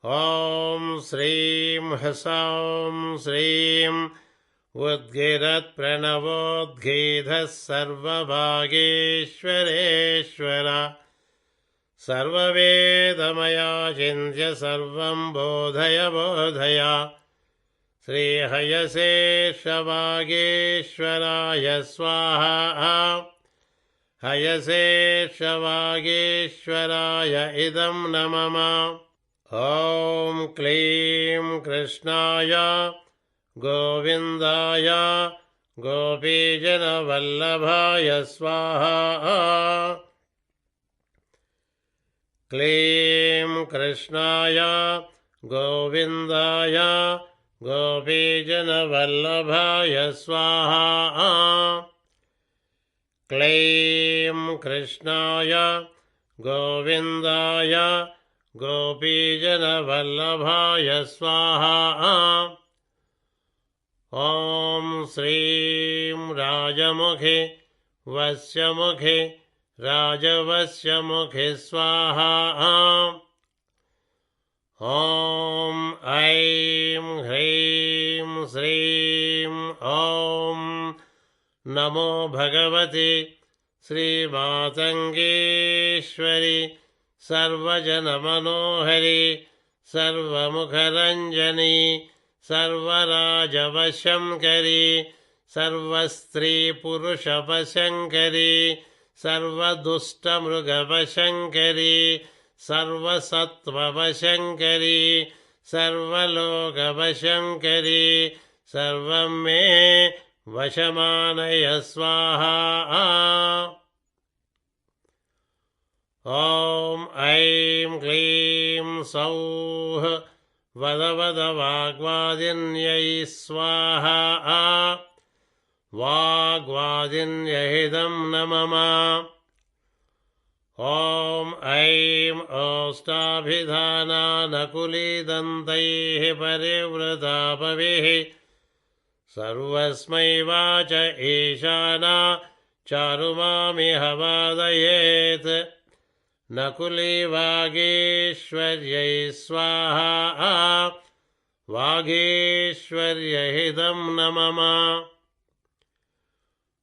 ॐ श्रीं ह्सौं श्रीं उद्गिरत्प्रणवोद्गीधः सर्वभागेश्वरेश्वर सर्ववेदमया चिन्त्य सर्वं बोधय बोधय श्रीहयसेशवागेश्वराय स्वाहा हयसेशवागेश्वराय इदं न मम ॐ क्लीं कृष्णाय गोविन्दाय गोपीजनवल्लभाय स्वाहा क्लीं कृष्णाय गोविन्दाय गोपीजनवल्लभाय स्वाहा क्लीं कृष्णाय गोविन्दाय गोपीजनवल्लभाय स्वाहा ॐ श्रीं राजमुखे वस्यमुखे राजवस्य मुखे स्वाहा ॐ ऐं ह्रीं श्रीं ॐ नमो भगवति श्रीमातङ्गेश्वरि सर्वजनमनोहरि सर्वमुखरञ्जनि सर्वराजवशङ्करि सर्वस्त्रीपुरुषवशङ्करि सर्वदुष्टमृगवशङ्करि सर्वसत्त्ववशङ्करि सर्वलोकवशङ्करि सर्वं मे वशमानय स्वाहा ॐ ऐं क्लीं सौः वदवदवाग्वादिन्यै स्वाहा वाग्वादिन्यहिदं न मम ॐ ऐं ओष्टाभिधानानकुलीदन्तैः परिवृता भवेः सर्वस्मै वाच ईशाना चारुमामिह वादयेत् नकुली वागीश्वर्यै स्वाहा वागीश्वर्यहिदं न मम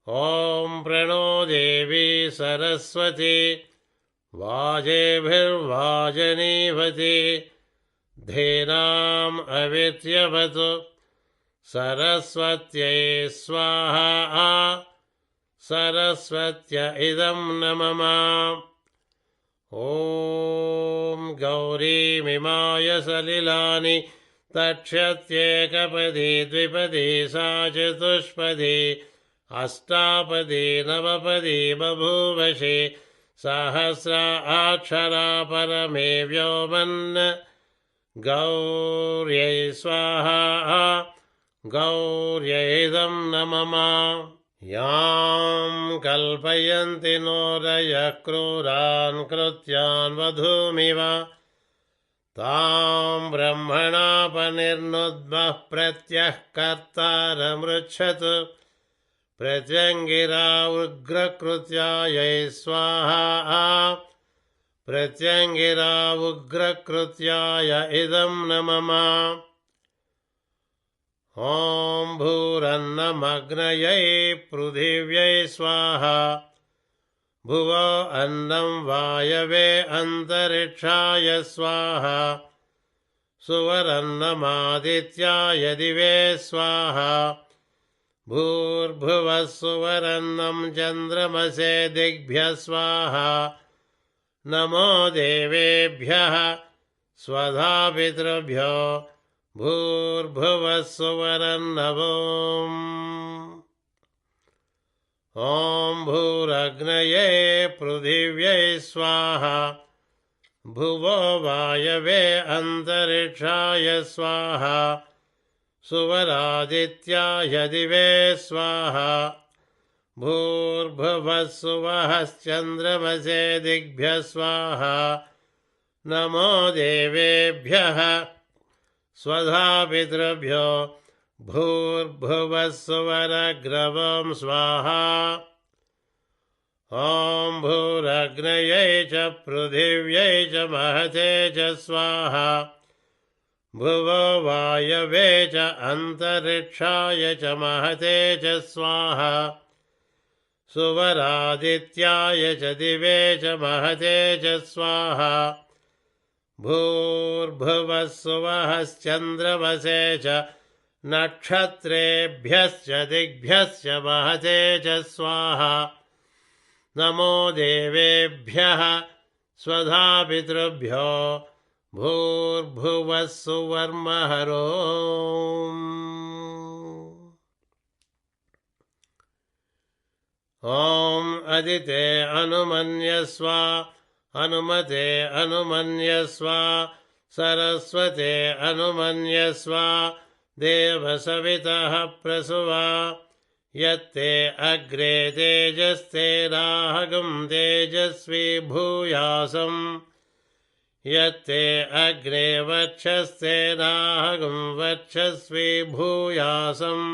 ॐ प्रणो देवी सरस्वती वाजेभिर्वाजनीवति धेनाम् अविद्यवतु सरस्वत्यै स्वाहा सरस्वत्य इदं न मम ॐ गौरीमिमाय सलिलानि तक्षत्येकपदी द्विपदी सा चतुष्पदी अष्टापदी नवपदी बभूवशे सहस्राक्षरा परमे व्योमन् गौर्यै स्वाहा गौर्यैदं न मम यां कल्पयन्ति नोरयः क्रूरान् कृत्यान् वधूमिव तां ब्रह्मणापनिर्नुद्मः प्रत्यः कर्तारमृच्छतु प्रत्यङ्गिरा उग्रकृत्यायै स्वाहा प्रत्यङ्गिरा उग्रकृत्याय इदं न मम ॐ भूरन्नमग्नयै पृथिव्यै स्वाहा भुवो अन्नं वायवे अन्तरिक्षाय स्वाहा सुवरन्नमादित्याय दिवे स्वाहा भूर्भुवः सुवरन्नं चन्द्रमसे दिग्भ्यः स्वाहा नमो देवेभ्यः स्वधा पितृभ्यो भूर्भुवः सुवरन्नवम् ॐ भूरग्नये पृथिव्यै स्वाहा भुवो वायवे अन्तरिक्षाय स्वाहा सुवरादित्याय दिवे स्वाहा भूर्भुवः सुवहश्चन्द्रमसे दिग्भ्यः स्वाहा नमो देवेभ्यः स्वधा पितृभ्यो भूर्भुवः सुवरग्रवं स्वाहा ॐ भूरग्नयै च पृथिव्यै च महते च स्वाहा भुवो वायवे च अन्तरिक्षाय च महते च स्वाहा सुवरादित्याय च दिवे च महते च स्वाहा भूर्भुवः सुवहश्चन्द्रमसे च नक्षत्रेभ्यश्च दिग्भ्यश्च महते च स्वाहा नमो देवेभ्यः स्वधा पितृभ्यो भूर्भुवः सुवर्महरो ॐ अदिते अनुमन्यस्व हनुमते अनुमन्यस्व सरस्वते अनुमन्यस्व देवसवितः प्रसुवा यत्ते अग्रे तेजस्ते राहगं तेजस्वी भूयासम् यत्ते अग्रे वक्षस्ते राहगं वक्षस्वी भूयासम्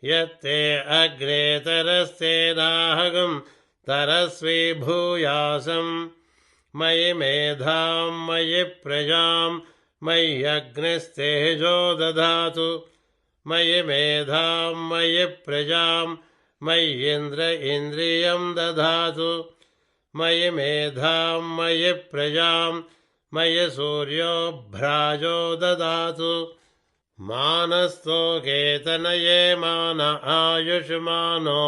यत्ते अग्रे तरस्ते राहगं तरस्वी भूयासं मयि मेधां मयि प्रजां मय्यग्निस्तेजो दधातु मयि मेधां मयि प्रजां मय्येन्द्र इन्द्रियं दधातु मयि मेधां मयि प्रजां मयि सूर्यो भ्राजो ददातु मानस्तो केतनये मान आयुष्मानो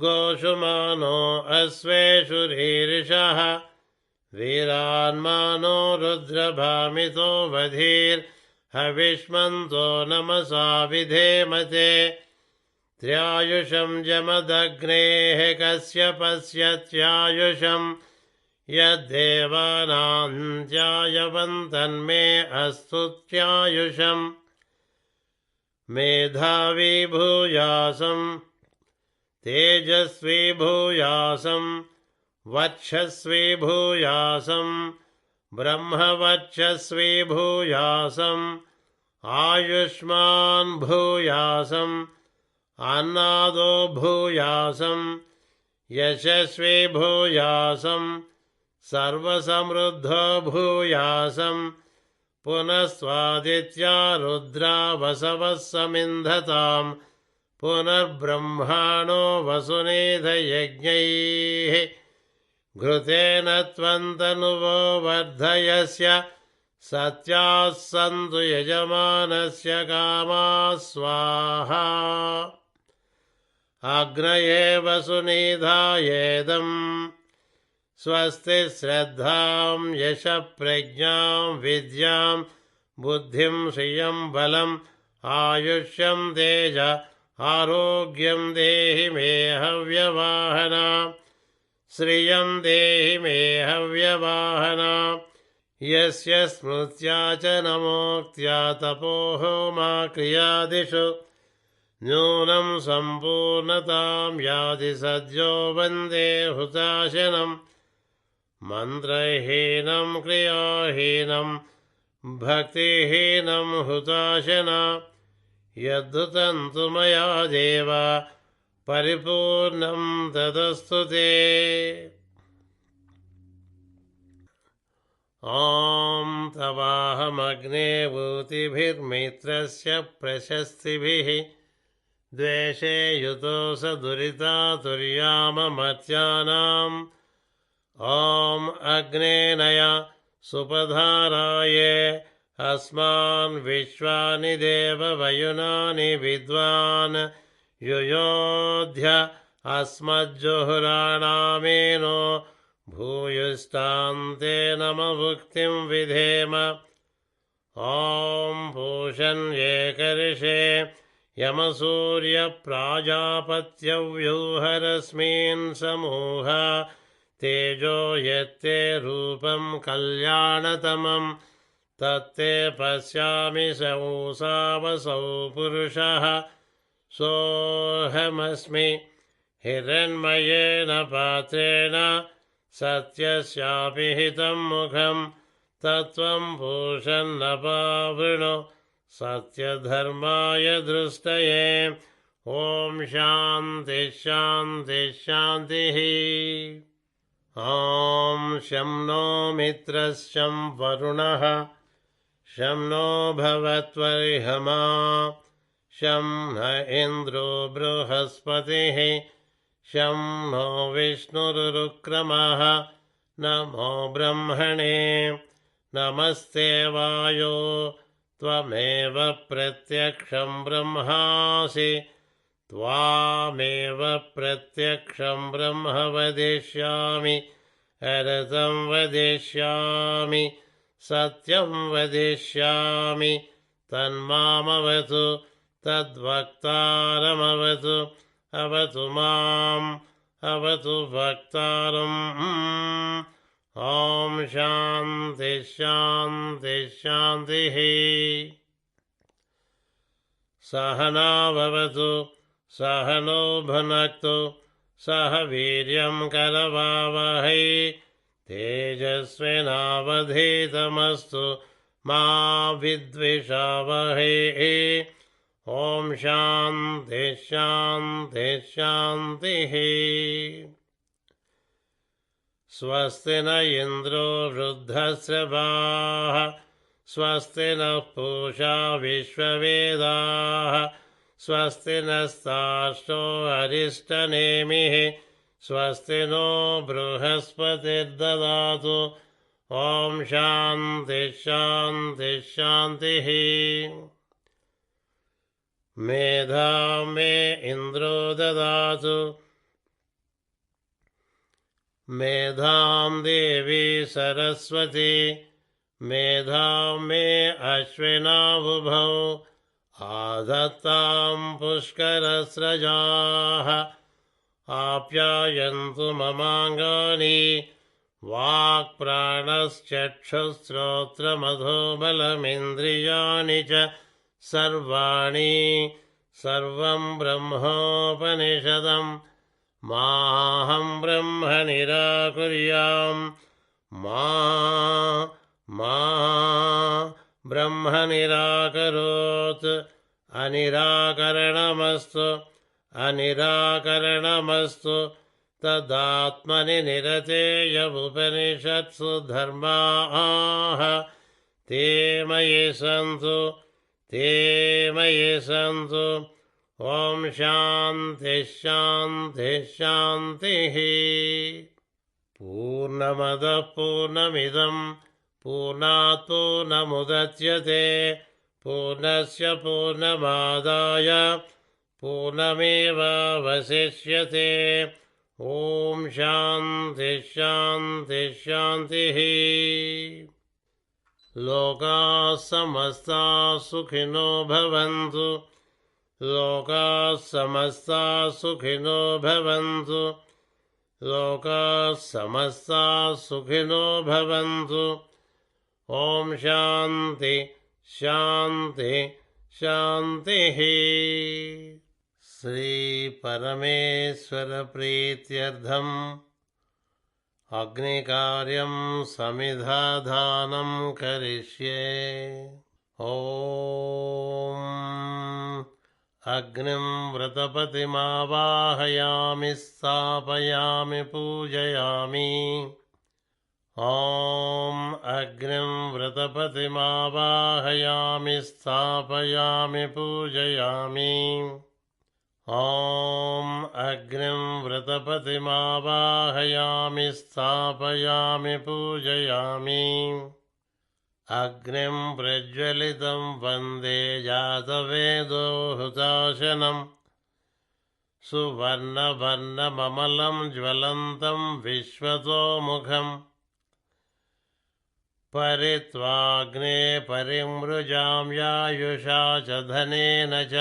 गोषुमानो अश्वेषु रीरिषः वीरान्मानो रुद्रभामितो वधीर्हविष्मन्तो नमसा विधेमते त्र्यायुषं जमदग्नेः कश्यपस्य त्यायुषं यद्देवानान्त्यायवन्तन्मे अस्तु त्यायुषम् मेधावी भूयासं तेजस्वी भूयासं वक्षस्वी भूयासं ब्रह्मवर्चस्वी भूयासं आयुष्मान् भूयासं अन्नादो भूयासं यशस्वी भूयासं सर्वसमृद्धो भूयासं पुनस्त्वादित्या रुद्रा वसवः समिन्धतां पुनर्ब्रह्माणो वसुनेधयज्ञैः घृतेन त्वन्तनुवो वर्धयस्य सत्याः सन्तु यजमानस्य कामाः स्वाहा अग्नये वसुनिधायेदम् स्वस्ति श्रद्धां यशप्रज्ञां विद्यां बुद्धिं श्रियं बलम् आयुष्यं तेज आरोग्यं देहि मे हव्यवाहना श्रियं देहि मे हव्यवाहना यस्य स्मृत्या च नमोक्त्या तपोहोमा क्रियादिषु न्यूनं सम्पूर्णतां याति सद्यो वन्दे हुताशनम् मन्त्रहीनं क्रियाहीनं भक्तिहीनं हुताशना यद्धुतं तु मया देव परिपूर्णं तदस्तु ते। ॐ तवाहमग्ने भूतिभिर्मित्रस्य प्रशस्तिभिः द्वेषे युतोऽस दुरितातुर्याममर्त्यानाम् ॐ अग्ने नय सुपधाराये अस्मान् विश्वानि देववयुनानि विद्वान् युयोध्य अस्मज्जुहुराणामेनो भूयुस्तान्ते नमभुक्तिं विधेम। ॐ पूषन्ये कर्षे यमसूर्यप्राजापत्यव्यूहरश्मीन् समूह तेजो यत्ते रूपं कल्याणतमं तत्ते पश्यामि सौसावसौ पुरुषः सोऽहमस्मि हिरण्मयेन पात्रेण सत्यस्यापि हितं मुखं तत्त्वं पूषन्नपावृणु सत्यधर्माय दृष्टये। ॐ शान्ति शान्ति शान्तिः। ॐ शं नो मित्रः शं वरुणः शं नो भवत्वर्हमा शं न इन्द्रो बृहस्पतिः शं नो विष्णुरुक्रमः नमो ब्रह्मणे नमस्ते वायो त्वमेव प्रत्यक्षं ब्रह्मासि त्वामेव प्रत्यक्षं ब्रह्म वदिष्यामि अरतं वदिष्यामि सत्यं वदिष्यामि तन्मामवतु तद्वक्तारमवतु अवतु माम् अवतु वक्तारम्। ॐ शान्ति शान्ति शान्तिः। सहना भवतु सहनो भुनक्तु सह वीर्यं करवावहै तेजस्विनावधीतमस्तु मा विद्विषावहै। ॐ शान्ति शान्ति शान्तिः। स्वस्ति न इन्द्रो वृद्धश्रवाः स्वस्ति नः पूषा विश्ववेदाः स्वस्ति नस्तार्क्ष्यो अरिष्टनेमिः स्वस्ति नो बृहस्पतिर्ददातु। ॐ शान्ति शान्ति शान्तिः। मेधां मे इन्द्रो ददातु मेधां देवी सरस्वती मेधां मे अश्विनावुभौ आधत्तां पुष्करस्रजाः आप्यायन्तु ममाङ्गानि वाक्प्राणश्चक्षुश्रोत्रमधोबलमिन्द्रियाणि च सर्वाणि सर्वं ब्रह्मोपनिषदं माहं ब्रह्म निराकुर्यां मा ब्रह्म निराकरोत् अनिराकरणमस्तु तदात्मनि निरतेयमुपनिषत्सु धर्माः ते मयि सन्तु। ॐ शान्ति शान्ति शान्तिः। पूर्णमदः पूर्णमिदं पूर्णात् पूर्णमुदच्यते पूर्णस्य पूर्णमादाय पूर्णमेवावशिष्यते। ॐ शान्ति शान्ति शान्तिः। लोकाः समस्ताः सुखिनो भवन्तु लोकाः समस्ताः सुखिनो भवन्तु लोकाः समस्ताः सुखिनो भवन्तु। ॐ शान्ति शान्ति शान्तिः। श्री परमेश्वर प्रीत्यर्थम् अग्निकार्यं समिधादानं करिष्ये। ॐ अग्निं व्रतपतिमावाहयामि स्थापयामि पूजयामि। ॐ अग्निं व्रतपतिमावाहयामि स्थापयामि पूजयामि। ॐ अग्निं व्रतपतिमावाहयामि स्थापयामि पूजयामि। अग्निं प्रज्वलितं वन्दे जातवेदो हुताशनं सुवर्णवर्णममलं ज्वलन्तं विश्वतोमुखम् परित्वाग्ने परिमृजां यायुषा च धनेन च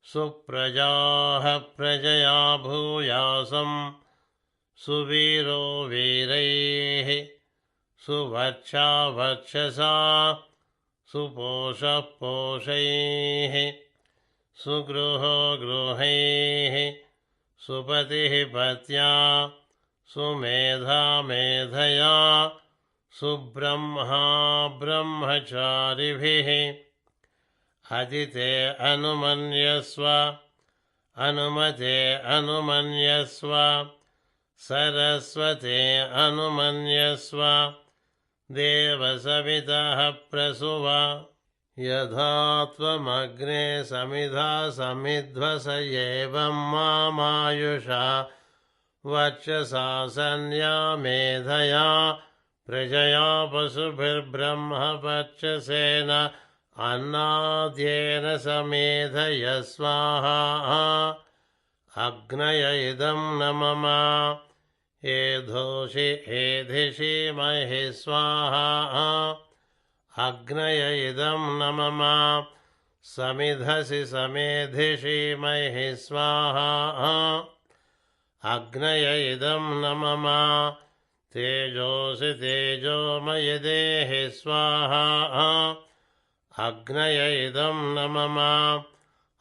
सुप्रजाः प्रजया भूयासं सुवीरो वीरैः सुवर्चा वर्चसा सुपोषः पोषैः सुगृहो गृहैः सुपतिः पत्या सुमेधा मेधया सुब्रह्मा ब्रह्मचारिभिः अदिते अनुमन्यस्व अनुमते अनुमन्यस्व सरस्वते अनुमन्यस्व देवसवितः प्रसुव यथा त्वमग्ने समिधा समिध्वस एवं मामायुषा वर्चसा सन्या मेधया प्रजया पशुभिर्ब्रह्मवर्चसेन अन्नाद्येन समेधय स्वाहा। अग्नय इदं न मम एधोषि एधिषि महि स्वाहा। अग्नय इदं न मम समिधसि समेधिषि महि स्वाहा। अग्नय इदं न मम तेजोषि तेजोमयि देहि स्वाहा। अग्नय इदं न मम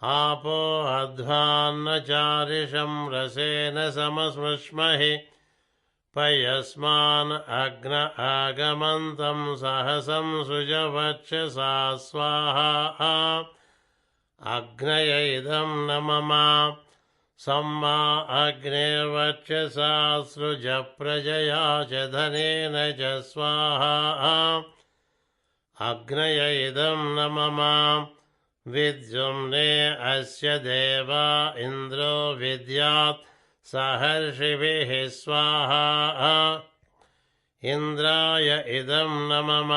आपो अध्वान्नचारिषं रसेन समस्मृष्महि पयस्मान् अग्न आगमन्तं सहसं सृजवक्षसा स्वाहा। अग्नय इदं न मम सम्मा अग्निर्वक्षसा सृज प्रजया च धनेन च स्वाहा अग्नय इदं न मम विद्युम्ने अस्य देवा इन्द्रो विद्यात् सहर्षिभिः स्वाहा इन्द्राय इदं न मम